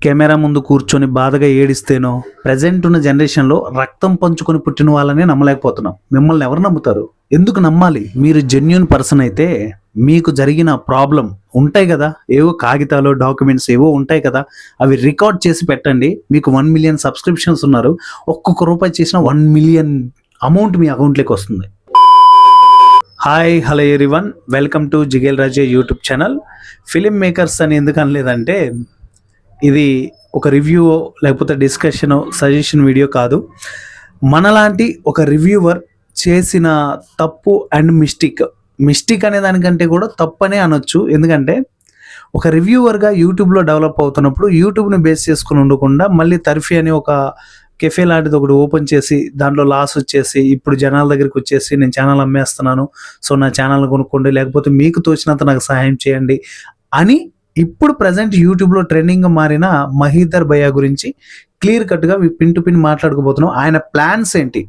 Camera ముందు కూర్చొని బాధగా ఏడిస్తేనో ప్రజెంట్ ఉన్న జనరేషన్లో రక్తం పంచుకొని పుట్టిన వాళ్ళనే నమ్మలేకపోతున్నాం. మిమ్మల్ని ఎవరు నమ్ముతారు? ఎందుకు నమ్మాలి? మీరు జెన్యూన్ పర్సన్ అయితే మీకు జరిగిన ప్రాబ్లం ఉంటాయి కదా, ఏవో కాగితాలు డాక్యుమెంట్స్ ఏవో ఉంటాయి కదా, అవి రికార్డ్ చేసి పెట్టండి. మీకు 1 మిలియన్ సబ్స్క్రిప్షన్స్ ఉన్నారు, ఒక్కొక్క రూపాయి చేసిన 1 మిలియన్ అమౌంట్ మీ అకౌంట్లోకి వస్తుంది. Hi hello everyone, welcome to Jigel Raje YouTube channel. Film makers అని ఎందుకు అనలేదంటే, ఇది ఒక రివ్యూ లేకపోతే డిస్కషన్ సజెషన్ వీడియో కాదు. మనలాంటి ఒక రివ్యూవర్ చేసిన తప్పు అండ్ మిస్టేక్ అనే దానికంటే కూడా తప్పనే అనొచ్చు. ఎందుకంటే ఒక రివ్యూవర్గా యూట్యూబ్లో డెవలప్ అవుతున్నప్పుడు యూట్యూబ్ని బేస్ చేసుకుని ఉండకుండా మళ్ళీ తర్ఫీ అని ఒక కెఫే లాంటిది ఒకటి ఓపెన్ చేసి దాంట్లో లాస్ వచ్చేసి ఇప్పుడు జనాల దగ్గరికి వచ్చేసి నేను ఛానల్ అమ్మేస్తున్నాను, సో నా ఛానల్ కొనుక్కోండి, లేకపోతే మీకు తోచినంత నాకు సహాయం చేయండి అని ఇప్పుడు ప్రజెంట్ యూట్యూబ్లో ట్రెండింగ్గా మారిన మహీధర్ భయ్యా గురించి క్లియర్ కట్గా పిన్ టు పిన్ మాట్లాడుకోబోతున్నాం. ఆయన ప్లాన్స్ ఏంటి,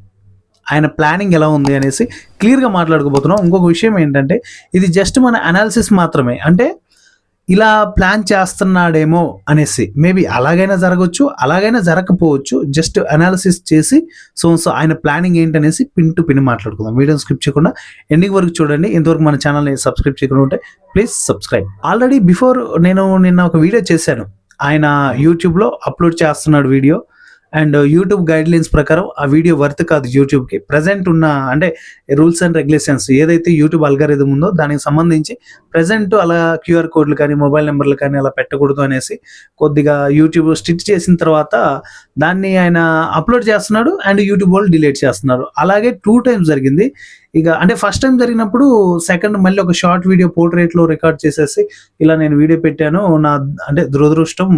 ఆయన ప్లానింగ్ ఎలా ఉంది అనేసి క్లియర్గా మాట్లాడుకోబోతున్నాం. ఇంకొక విషయం ఏంటంటే, ఇది జస్ట్ మన అనాలిసిస్ మాత్రమే. అంటే ఇలా ప్లాన్ చేస్తున్నాడేమో అనేసి, మేబీ అలాగైనా జరగవచ్చు, అలాగైనా జరగకపోవచ్చు. జస్ట్ అనాలిసిస్ చేసి సో ఆయన ప్లానింగ్ ఏంటనేసి పిన్ టు పిన్ మాట్లాడుకుందాం. వీడియోని స్కిప్ చేయకుండా ఎండింగ్ వరకు చూడండి. ఇంతవరకు మన ఛానల్ని సబ్స్క్రైబ్ చేయకుండా ఉంటే ప్లీజ్ సబ్స్క్రైబ్. ఆల్రెడీ బిఫోర్ నేను నిన్న ఒక వీడియో చేశాను, ఆయన యూట్యూబ్లో అప్లోడ్ చేస్తున్నాడు video, and YouTube guide lines ప్రకారం ఆ వీడియో వర్త్ కాదు యూట్యూబ్కి. ప్రజెంట్ ఉన్న అంటే రూల్స్ అండ్ రెగ్యులేషన్స్ ఏదైతే యూట్యూబ్ అల్గారిథం ఉందో దానికి సంబంధించి ప్రజెంట్ అలా క్యూఆర్ కోడ్లు కానీ మొబైల్ నెంబర్లు కానీ అలా పెట్టకూడదు అనేసి కొద్దిగా యూట్యూబ్ స్ట్రిక్ట్ చేసిన తర్వాత దాన్ని ఆయన అప్లోడ్ చేస్తున్నాడు అండ్ యూట్యూబ్ వాళ్ళు డిలీట్ చేస్తున్నారు. అలాగే 2 times జరిగింది. ఇక అంటే ఫస్ట్ టైం జరిగినప్పుడు సెకండ్ మళ్ళీ ఒక షార్ట్ వీడియో పోర్ట్రేట్లో రికార్డ్ చేసేసి ఇలా నేను వీడియో పెట్టాను, నా అంటే దురదృష్టం,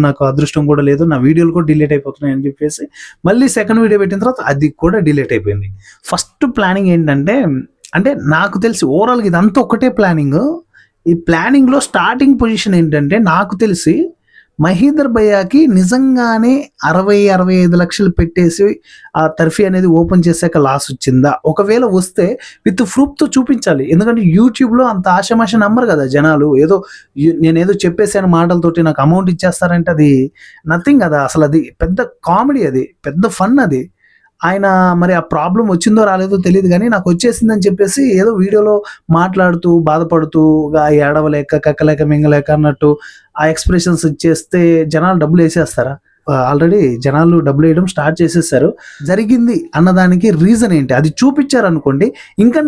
నాకు అదృష్టం కూడా లేదు, నా వీడియోలు కూడా డిలీట్ అయిపోతున్నాయి అని చెప్పేసి మళ్ళీ సెకండ్ వీడియో పెట్టిన తర్వాత అది కూడా డిలీట్ అయిపోయింది. ఫస్ట్ ప్లానింగ్ ఏంటంటే, అంటే నాకు తెలిసి ఓవరాల్గా ఇదంతా ఒకటే ప్లానింగ్. ఈ ప్లానింగ్లో స్టార్టింగ్ పొజిషన్ ఏంటంటే, నాకు తెలిసి మహీధర్ భయ్యాకి నిజంగానే 60-65 లక్షలు పెట్టేసి ఆ తర్ఫీ అనేది ఓపెన్ చేశాక లాస్ వచ్చిందా? ఒకవేళ వస్తే విత్ ప్రూఫ్తో చూపించాలి. ఎందుకంటే యూట్యూబ్లో అంత ఆశమాష నమ్మరు కదా జనాలు. ఏదో నేనేదో చెప్పేసాను మాటలతోటి నాకు అమౌంట్ ఇచ్చేస్తారంటే అది నథింగ్ కదా. అసలు అది పెద్ద కామెడీ, అది పెద్ద ఫన్. అది ఆయన మరి ఆ ప్రాబ్లం వచ్చిందో రాలేదో తెలియదు, కానీ నాకు వచ్చేసిందని చెప్పేసి ఏదో వీడియోలో మాట్లాడుతూ బాధపడుతూ ఏడవలేక కక్కలేక మింగలేక అన్నట్టు ఆ ఎక్స్ప్రెషన్స్ ఇచ్చేస్తే జనాలు డబ్బులు వేసేస్తారా? ఆల్రెడీ జనాలు డబ్బులు వేయడం స్టార్ట్ చేసేసారు. జరిగింది అన్నదానికి రీజన్ ఏంటి అది చూపించారు అనుకోండి, ఇంకా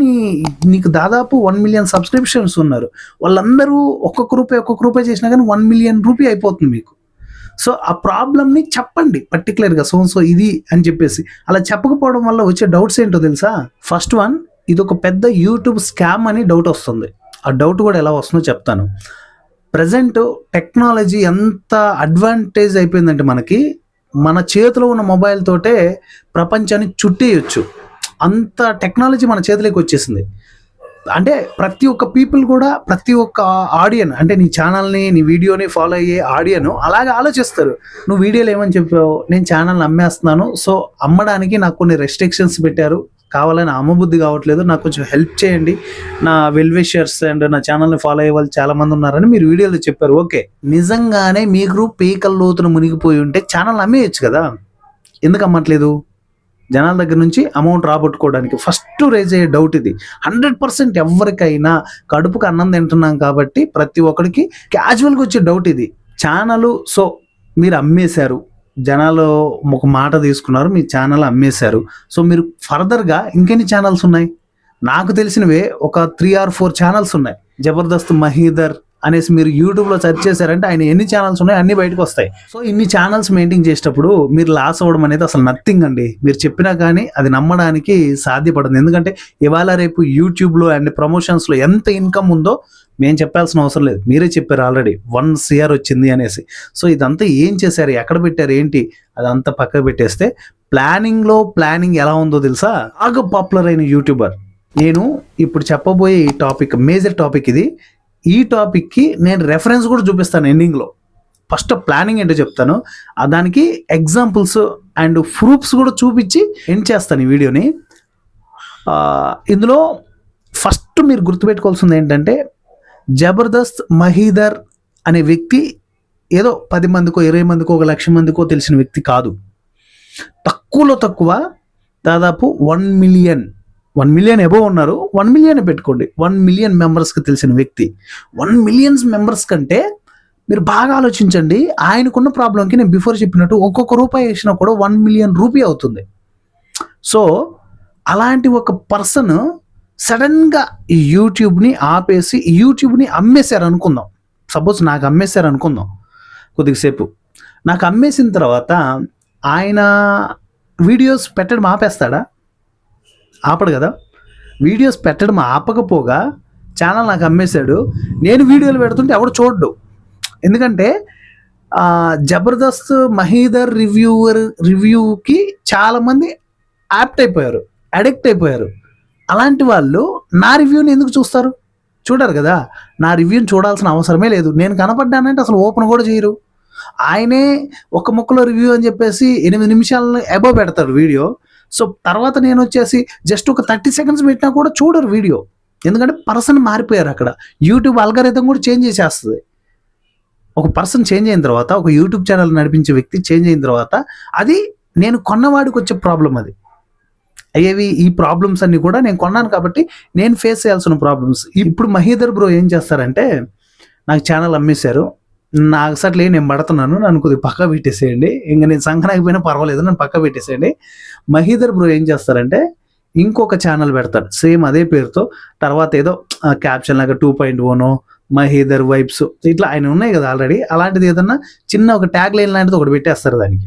నీకు దాదాపు 1 మిలియన్ సబ్స్క్రిప్షన్స్ ఉన్నారు. వాళ్ళందరూ ఒక్కొక్క రూపాయి చేసినా కానీ 1 మిలియన్ రూపీ అయిపోతుంది మీకు. సో ఆ ప్రాబ్లమ్ని చెప్పండి పర్టికులర్గా, సో ఇది అని చెప్పేసి. అలా చెప్పకపోవడం వల్ల వచ్చే డౌట్స్ ఏంటో తెలుసా? ఫస్ట్ వన్, ఇది ఒక పెద్ద యూట్యూబ్ స్కామ్ అని డౌట్ వస్తుంది. ఆ డౌట్ కూడా ఎలా వస్తుందో చెప్తాను. ప్రజెంట్ టెక్నాలజీ ఎంత అడ్వాంటేజ్ అయిపోయిందంటే మనకి, మన చేతిలో ఉన్న మొబైల్ తోటే ప్రపంచాన్ని చుట్టేయచ్చు. అంత టెక్నాలజీ మన చేతిలోకి వచ్చేసింది. అంటే ప్రతి ఒక్క పీపుల్ కూడా, ప్రతి ఒక్క ఆడియన్, అంటే నీ ఛానల్ని నీ వీడియోని ఫాలో అయ్యే ఆడియన్ అలాగే ఆలోచిస్తారు. నువ్వు వీడియోలు ఏమని చెప్పావు, నేను ఛానల్ని అమ్మేస్తున్నాను, సో అమ్మడానికి నాకు కొన్ని రెస్ట్రిక్షన్స్ పెట్టారు, కావాలని అమ్మబుద్ధి కావట్లేదు, నాకు కొంచెం హెల్ప్ చేయండి, నా వెల్ విషర్స్ అండ్ నా ఛానల్ని ఫాలో అయ్యే వాళ్ళు చాలామంది ఉన్నారని మీరు వీడియోలో చెప్పారు. ఓకే, నిజంగానే మీకు పీకల లోతున మునిగిపోయి ఉంటే ఛానల్ అమ్మేయచ్చు కదా, ఎందుకు అమ్మట్లేదు? జనాల దగ్గర నుంచి అమౌంట్ రాబట్టుకోవడానికి ఫస్ట్ రేజ్ అయ్యే డౌట్ ఇది. 100% ఎవరికైనా కడుపుకు అన్నం తింటున్నాం కాబట్టి ప్రతి ఒక్కరికి క్యాజువల్గా వచ్చే డౌట్ ఇది. ఛానల్ సో మీరు అమ్మేశారు, జనాలు ఒక మాట తీసుకున్నారు, మీ ఛానల్ అమ్మేశారు, సో మీరు ఫర్దర్గా ఇంకెన్ని ఛానల్స్ ఉన్నాయి? నాకు తెలిసినవే ఒక 3 or 4 ఛానల్స్ ఉన్నాయి. జబర్దస్త్ మహీధర్ అనేసి మీరు యూట్యూబ్లో సెర్చ్ చేశారంటే ఆయన ఎన్ని ఛానల్స్ ఉన్నాయి అన్ని బయటకు వస్తాయి. సో ఇన్ని ఛానల్స్ మెయింటైన్ చేసేటప్పుడు మీరు లాస్ అవ్వడం అనేది అసలు నథింగ్ అండి. మీరు చెప్పినా కానీ అది నమ్మడానికి సాధ్యపడదు. ఎందుకంటే ఇవాళ రేపు యూట్యూబ్లో అండ్ ప్రమోషన్స్లో ఎంత ఇన్కమ్ ఉందో మేము చెప్పాల్సిన అవసరం లేదు, మీరే చెప్పారు ఆల్రెడీ 1 CR వచ్చింది అనేసి. సో ఇదంతా ఏం చేశారు, ఎక్కడ పెట్టారు, ఏంటి, అదంతా పక్కకు పెట్టేస్తే ప్లానింగ్ ఎలా ఉందో తెలుసా? బాగా పాపులర్ అయిన యూట్యూబర్, నేను ఇప్పుడు చెప్పబోయే ఈ టాపిక్ మేజర్ టాపిక్ ఇది. ఈ టాపిక్కి నేను రెఫరెన్స్ కూడా చూపిస్తాను ఎండింగ్లో. ఫస్ట్ ప్లానింగ్ ఏంటో చెప్తాను, దానికి ఎగ్జాంపుల్స్ అండ్ ప్రూఫ్స్ కూడా చూపించి ఎండ్ చేస్తాను ఈ వీడియోని. ఇందులో ఫస్ట్ మీరు గుర్తుపెట్టుకోవాల్సింది ఏంటంటే, జబర్దస్త్ మహీధర్ అనే వ్యక్తి ఏదో 10 మందికో 20 మందికో 1,00,000 మందికో తెలిసిన వ్యక్తి కాదు. తక్కువలో తక్కువ దాదాపు 1 మిలియన్ అబోవ్ ఉన్నారు. 1 మిలియన్ పెట్టుకోండి. 1 మిలియన్ మెంబర్స్కి తెలిసిన వ్యక్తి. 1 మిలియన్ మెంబర్స్ కంటే మీరు బాగా ఆలోచించండి. ఆయనకున్న ప్రాబ్లంకి నేను బిఫోర్ చెప్పినట్టు ఒక్కొక్క రూపాయి వేసినా కూడా 1 మిలియన్ రూపీ అవుతుంది. సో అలాంటి ఒక పర్సన్ సడన్గా ఈ యూట్యూబ్ని ఆపేసి యూట్యూబ్ని అమ్మేశారు అనుకుందాం. సపోజ్ నాకు అమ్మేశారు అనుకుందాం. కొద్దిసేపు నాకు అమ్మేసిన తర్వాత ఆయన వీడియోస్ పెట్టడం ఆపేస్తాడా? ఆపడు కదా. వీడియోస్ పెట్టడం ఆపకపోగా ఛానల్ నాకు అమ్మేశాడు, నేను వీడియోలు పెడుతుంటే ఎవడు చూడ్డు. ఎందుకంటే జబర్దస్త్ మహీధర్ రివ్యూకి చాలామంది అడిక్ట్ అయిపోయారు. అలాంటి వాళ్ళు నా రివ్యూని ఎందుకు చూస్తారు? చూడరు కదా. నా రివ్యూని చూడాల్సిన అవసరమే లేదు. నేను కనపడ్డానంటే అసలు ఓపెన్ కూడా చేయరు. ఆయనే ఒక ముక్కలో రివ్యూ అని చెప్పేసి 8 నిమిషాలను అబోవ్ పెడతాడు వీడియో. సో తర్వాత నేను వచ్చేసి జస్ట్ ఒక 30 సెకండ్స్ పెట్టినా కూడా చూడరు వీడియో. ఎందుకంటే పర్సన్ మారిపోయారు. అక్కడ యూట్యూబ్ అల్గారిథం కూడా చేంజ్ చేసేస్తుంది. ఒక పర్సన్ చేంజ్ అయిన తర్వాత, ఒక యూట్యూబ్ ఛానల్ నడిపించే వ్యక్తి చేంజ్ అయిన తర్వాత, అది నేను కొన్నవాడికి వచ్చే ప్రాబ్లం. అది అయ్యేవి ఈ ప్రాబ్లమ్స్ అన్నీ కూడా నేను కొన్నాను కాబట్టి నేను ఫేస్ చేయాల్సిన ప్రాబ్లమ్స్. ఇప్పుడు మహీధర్ బ్రో ఏం చేస్తారంటే, నాకు ఛానల్ అమ్మేశారు, నాకు సట్లే నేను పడుతున్నాను, నన్ను కొద్దిగా పక్క పెట్టేసేయండి, ఇంకా నేను సంఘనాకపోయినా పర్వాలేదు, నన్ను పక్క పెట్టేసేయండి. మహీధర్ బ్రో ఏం చేస్తారంటే ఇంకొక ఛానల్ పెడతాడు సేమ్ అదే పేరుతో. తర్వాత ఏదో క్యాప్షన్ లాగా 2.1 మహీధర్ వైబ్స్ ఇట్లా ఆయన ఉన్నాయి కదా ఆల్రెడీ. అలాంటిది ఏదన్నా చిన్న ఒక ట్యాగ్ లైన్ లాంటిది ఒకటి పెట్టేస్తారు. దానికి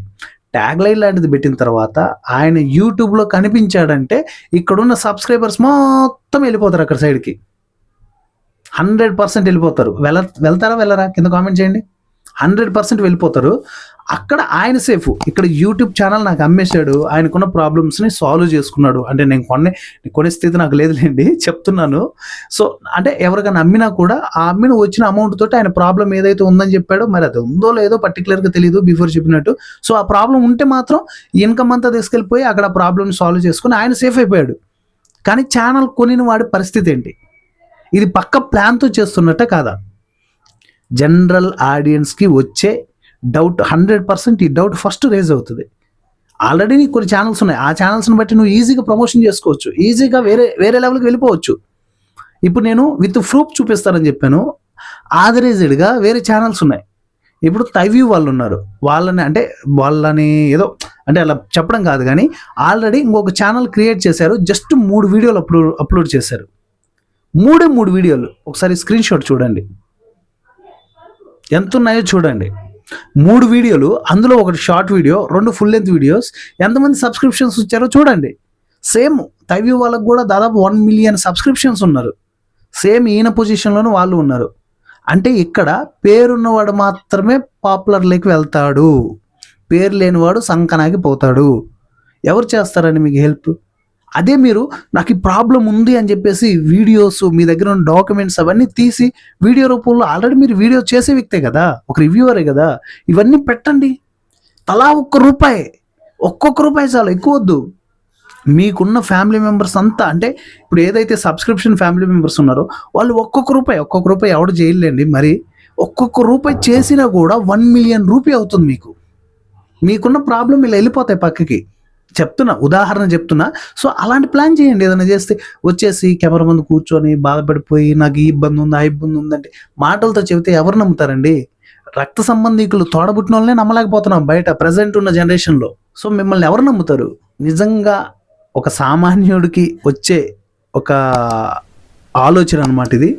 ట్యాగ్ లైన్ లాంటిది పెట్టిన తర్వాత ఆయన యూట్యూబ్లో కనిపించాడంటే ఇక్కడున్న సబ్స్క్రైబర్స్ మొత్తం వెళ్ళిపోతారు అక్కడ సైడ్కి. 100% వెళ్ళిపోతారు. వెళ్తారా వెళ్ళరా కింద కామెంట్ చేయండి. 100% వెళ్ళిపోతారు. అక్కడ ఆయన సేఫ్. ఇక్కడ యూట్యూబ్ ఛానల్ నాకు అమ్మేశాడు, ఆయనకున్న ప్రాబ్లమ్స్ని సాల్వ్ చేసుకున్నాడు. అంటే నేను కొనే స్థితి నాకు లేదులేండి, చెప్తున్నాను. సో అంటే ఎవరికైనా అమ్మినా కూడా ఆ అమ్మిన వచ్చిన అమౌంట్ తోటి ఆయన ప్రాబ్లం ఏదైతే ఉందని చెప్పాడో, మరి అది ఉందో లేదో పర్టికులర్గా తెలియదు బిఫోర్ చెప్పినట్టు. సో ఆ ప్రాబ్లం ఉంటే మాత్రం ఇన్కమ్ అంతా తీసుకెళ్ళిపోయి అక్కడ ప్రాబ్లమ్ సాల్వ్ చేసుకుని ఆయన సేఫ్ అయిపోయాడు. కానీ ఛానల్ కొనిన వాడి పరిస్థితి ఏంటి? ఇది పక్క ప్లాన్తో చేస్తున్నట్టే కాదా? జనరల్ ఆడియన్స్కి వచ్చే డౌట్ 100% ఈ డౌట్ ఫస్ట్ రేజ్ అవుతుంది. ఆల్రెడీ నీకు కొన్ని ఛానల్స్ ఉన్నాయి, ఆ ఛానల్స్ని బట్టి నువ్వు ఈజీగా ప్రమోషన్ చేసుకోవచ్చు, ఈజీగా వేరే లెవెల్కి వెళ్ళిపోవచ్చు. ఇప్పుడు నేను విత్ ప్రూఫ్ చూపిస్తానని చెప్పాను. ఆథరైజ్డ్గా వేరే ఛానల్స్ ఉన్నాయి. ఇప్పుడు టైవ్యూ వాళ్ళు ఉన్నారు, వాళ్ళని ఏదో అంటే అలా చెప్పడం కాదు, కానీ ఆల్రెడీ ఇంకొక ఛానల్ క్రియేట్ చేశారు. జస్ట్ 3 వీడియోలు అప్లోడ్ చేశారు. 3 వీడియోలు. ఒకసారి స్క్రీన్ షాట్ చూడండి, ఎంత ఉన్నాయో చూడండి. 3 వీడియోలు, అందులో ఒకటి short video, 2 full length videos. ఎంతమంది సబ్స్క్రిప్షన్స్ వచ్చారో చూడండి. సేమ్ టైవ్యూ వాళ్ళకు కూడా దాదాపు 1 మిలియన్ సబ్స్క్రిప్షన్స్ ఉన్నారు. సేమ్ ఈయన పొజిషన్లోనూ వాళ్ళు ఉన్నారు. అంటే ఇక్కడ పేరున్నవాడు మాత్రమే పాపులర్లోకి వెళ్తాడు, పేరు లేనివాడు సంకనాకి పోతాడు. ఎవరు చేస్తారని మీకు హెల్ప్? అదే మీరు నాకు ఈ ప్రాబ్లం ఉంది అని చెప్పేసి వీడియోస్, మీ దగ్గర ఉన్న డాక్యుమెంట్స్ అవన్నీ తీసి వీడియో రూపంలో, ఆల్రెడీ మీరు వీడియో చేసే వ్యక్తే కదా, ఒక రివ్యూవరే కదా, ఇవన్నీ పెట్టండి. తలా ఒక్కొక్క రూపాయి చాలు, ఎక్కువ వద్దు. మీకున్న ఫ్యామిలీ మెంబర్స్ అంతా, అంటే ఇప్పుడు ఏదైతే సబ్స్క్రిప్షన్ ఫ్యామిలీ మెంబర్స్ ఉన్నారో వాళ్ళు ఒక్కొక్క రూపాయి ఎవడు చేయలేండి. మరి ఒక్కొక్క రూపాయి చేసినా కూడా 1 మిలియన్ రూపీ అవుతుంది. మీకున్న ప్రాబ్లం ఇలా వెళ్ళిపోతాయి పక్కకి. ఉదాహరణ చెప్తున్నా. సో అలాంటి ప్లాన్ చేయండి. ఏదైనా చేస్తే వచ్చేసి కెమెరా ముందు కూర్చొని బాధపడిపోయి నాకు ఈ ఇబ్బంది ఉంది, ఆ ఇబ్బంది ఉందంటే మాటలతో చెబితే ఎవరు నమ్ముతారండి? రక్త సంబంధికులు, తోడబుట్టిన వాళ్ళనే నమ్మలేకపోతున్నాం బయట ప్రజెంట్ ఉన్న జనరేషన్లో. సో మిమ్మల్ని ఎవరు నమ్ముతారు? నిజంగా ఒక సామాన్యుడికి వచ్చే ఒక ఆలోచన అన్నమాట ఇది.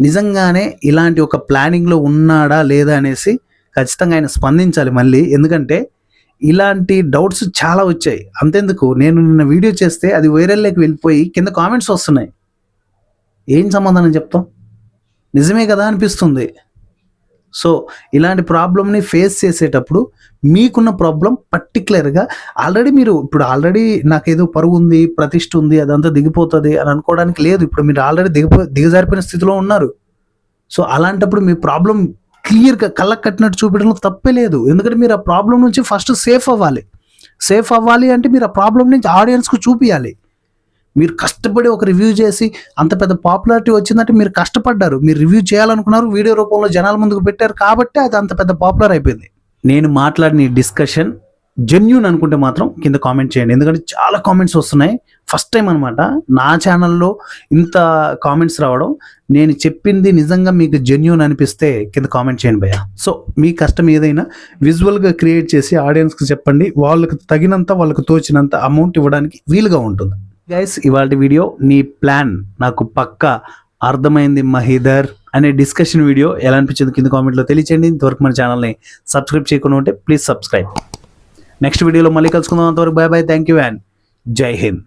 నిజంగానే ఇలాంటి ఒక ప్లానింగ్లో ఉన్నాడా లేదా అనేసి ఖచ్చితంగా ఆయన స్పందించాలి మళ్ళీ. ఎందుకంటే ఇలాంటి డౌట్స్ చాలా వచ్చాయి. అంతెందుకు, నేను నిన్న వీడియో చేస్తే అది వైరల్లోకి వెళ్ళిపోయి కింద కామెంట్స్ వస్తున్నాయి. ఏం సమాధానం చెప్తాం? నిజమే కదా అనిపిస్తుంది. సో ఇలాంటి ప్రాబ్లమ్ని ఫేస్ చేసేటప్పుడు మీకున్న ప్రాబ్లం పర్టికులర్గా ఆల్రెడీ నాకేదో పరువు ఉంది, ప్రతిష్ఠ ఉంది, అదంతా దిగిపోతుంది అని అనుకోవడానికి లేదు. ఇప్పుడు మీరు ఆల్రెడీ దిగజారిపోయిన స్థితిలో ఉన్నారు. సో అలాంటప్పుడు మీ ప్రాబ్లం క్లియర్గా కళ్ళకు కట్టినట్టు చూపించడంలో తప్పే లేదు. ఎందుకంటే మీరు ఆ ప్రాబ్లం నుంచి ఫస్ట్ సేఫ్ అవ్వాలి అంటే మీరు ఆ ప్రాబ్లం నుంచి ఆడియన్స్కు చూపించాలి. మీరు కష్టపడి ఒక రివ్యూ చేసి అంత పెద్ద పాపులారిటీ వచ్చిందంటే మీరు కష్టపడ్డారు, మీరు రివ్యూ చేయాలనుకున్నారు, వీడియో రూపంలో జనాల ముందుకు పెట్టారు కాబట్టి అది అంత పెద్ద పాపులర్ అయిపోయింది. నేను మాట్లాడిన ఈ డిస్కషన్ జెన్యూన్ అనుకుంటే మాత్రం కింద కామెంట్ చేయండి, ఎందుకంటే చాలా కామెంట్స్ వస్తున్నాయి. ఫస్ట్ టైం అనమాట నా ఛానల్లో ఇంత కామెంట్స్ రావడం. నేను చెప్పింది నిజంగా మీకు జెన్యూన్ అనిపిస్తే కింద కామెంట్ చేయండి భయ్య. సో మీ కష్టం ఏదైనా విజువల్గా క్రియేట్ చేసి ఆడియన్స్కి చెప్పండి, వాళ్ళకి తగినంత వాళ్ళకి తోచినంత అమౌంట్ ఇవ్వడానికి వీలుగా ఉంటుంది. గైస్, ఇవాళ వీడియో నీ ప్లాన్ నాకు పక్కా అర్థమైంది మహీధర్ అనే డిస్కషన్ వీడియో ఎలా అనిపించింది కింద కామెంట్లో తెలియచేయండి. ఇంతవరకు మన ఛానల్ని సబ్స్క్రైబ్ చేయకుండా ఉంటే ప్లీజ్ సబ్స్క్రైబ్. నెక్స్ట్ వీడియోలో మళ్ళీ కలుసుకుందాం. అంతవరకు bye bye, thank you and Jai Hind.